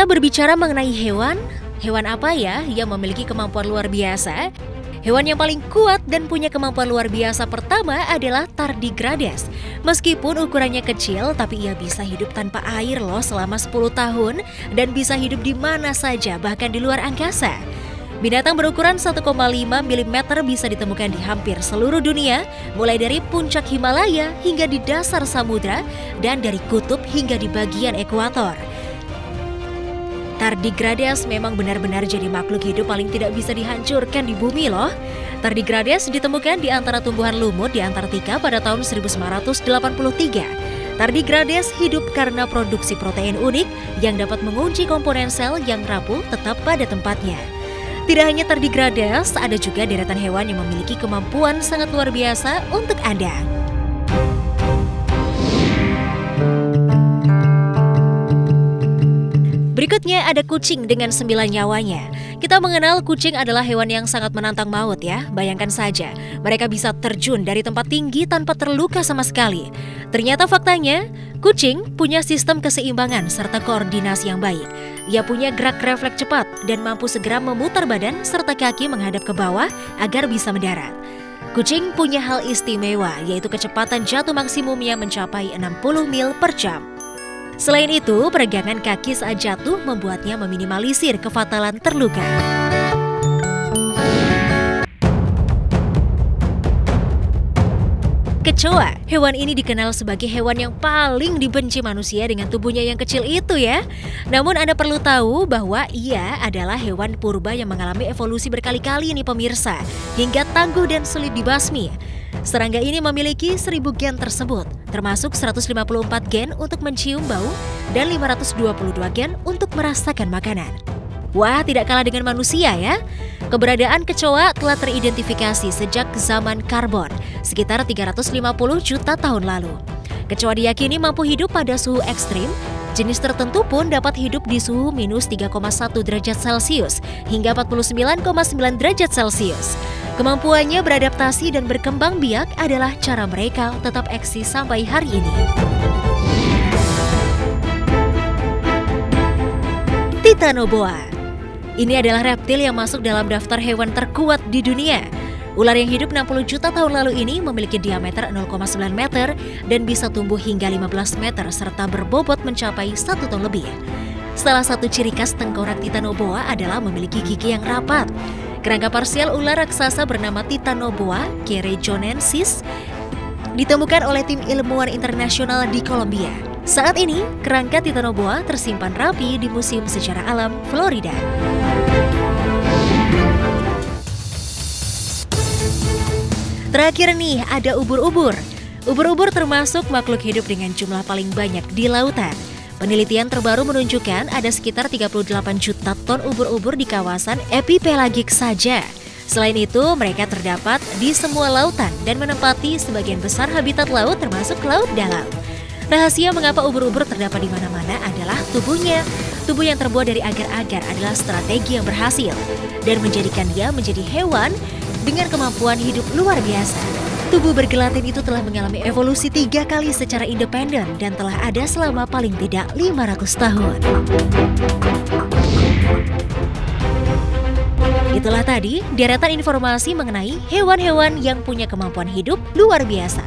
kita berbicara mengenai hewan apa ya yang memiliki kemampuan luar biasa? Hewan yang paling kuat dan punya kemampuan luar biasa pertama adalah tardigrades. Meskipun ukurannya kecil, tapi ia bisa hidup tanpa air loh selama 10 tahun dan bisa hidup di mana saja, bahkan di luar angkasa. Binatang berukuran 1,5 mm bisa ditemukan di hampir seluruh dunia, mulai dari puncak Himalaya hingga di dasar samudra dan dari kutub hingga di bagian ekuator. Tardigrades memang benar-benar jadi makhluk hidup paling tidak bisa dihancurkan di bumi loh. Tardigrades ditemukan di antara tumbuhan lumut di Antartika pada tahun 1983. Tardigrades hidup karena produksi protein unik yang dapat mengunci komponen sel yang rapuh tetap pada tempatnya. Tidak hanya tardigrades, ada juga deretan hewan yang memiliki kemampuan sangat luar biasa untuk Anda. Berikutnya ada kucing dengan 9 nyawanya. Kita mengenal kucing adalah hewan yang sangat menantang maut ya. Bayangkan saja, mereka bisa terjun dari tempat tinggi tanpa terluka sama sekali. Ternyata faktanya, kucing punya sistem keseimbangan serta koordinasi yang baik. Ia punya gerak refleks cepat dan mampu segera memutar badan serta kaki menghadap ke bawah agar bisa mendarat. Kucing punya hal istimewa, yaitu kecepatan jatuh maksimumnya mencapai 60 mil per jam. Selain itu, peregangan kaki saat jatuh membuatnya meminimalisir kefatalan terluka. Kecoa, hewan ini dikenal sebagai hewan yang paling dibenci manusia dengan tubuhnya yang kecil itu ya. Namun Anda perlu tahu bahwa ia adalah hewan purba yang mengalami evolusi berkali-kali nih pemirsa, hingga tangguh dan sulit dibasmi. Serangga ini memiliki 1000 gen tersebut, termasuk 154 gen untuk mencium bau dan 522 gen untuk merasakan makanan. Wah, tidak kalah dengan manusia ya. Keberadaan kecoa telah teridentifikasi sejak zaman karbon, sekitar 350 juta tahun lalu. Kecoa diyakini mampu hidup pada suhu ekstrim. Jenis tertentu pun dapat hidup di suhu minus 3,1 derajat Celcius hingga 49,9 derajat Celcius. Kemampuannya beradaptasi dan berkembang biak adalah cara mereka tetap eksis sampai hari ini. Titanoboa. Ini adalah reptil yang masuk dalam daftar hewan terkuat di dunia. Ular yang hidup 60 juta tahun lalu ini memiliki diameter 0,9 meter dan bisa tumbuh hingga 15 meter serta berbobot mencapai 1 ton lebih. Salah satu ciri khas tengkorak Titanoboa adalah memiliki gigi yang rapat. Kerangka parsial ular raksasa bernama Titanoboa kerejonensis ditemukan oleh tim ilmuwan internasional di Kolombia. Saat ini, kerangka Titanoboa tersimpan rapi di Museum Sejarah Alam Florida. Terakhir nih, ada ubur-ubur. Ubur-ubur termasuk makhluk hidup dengan jumlah paling banyak di lautan. Penelitian terbaru menunjukkan ada sekitar 38 juta ton ubur-ubur di kawasan epipelagik saja. Selain itu, mereka terdapat di semua lautan dan menempati sebagian besar habitat laut termasuk laut dalam. Rahasia mengapa ubur-ubur terdapat di mana-mana adalah tubuhnya. Tubuh yang terbuat dari agar-agar adalah strategi yang berhasil dan menjadikan dia menjadi hewan dengan kemampuan hidup luar biasa. Tubuh bergelatin itu telah mengalami evolusi 3 kali secara independen dan telah ada selama paling tidak 500 tahun. Itulah tadi deretan informasi mengenai hewan-hewan yang punya kemampuan hidup luar biasa.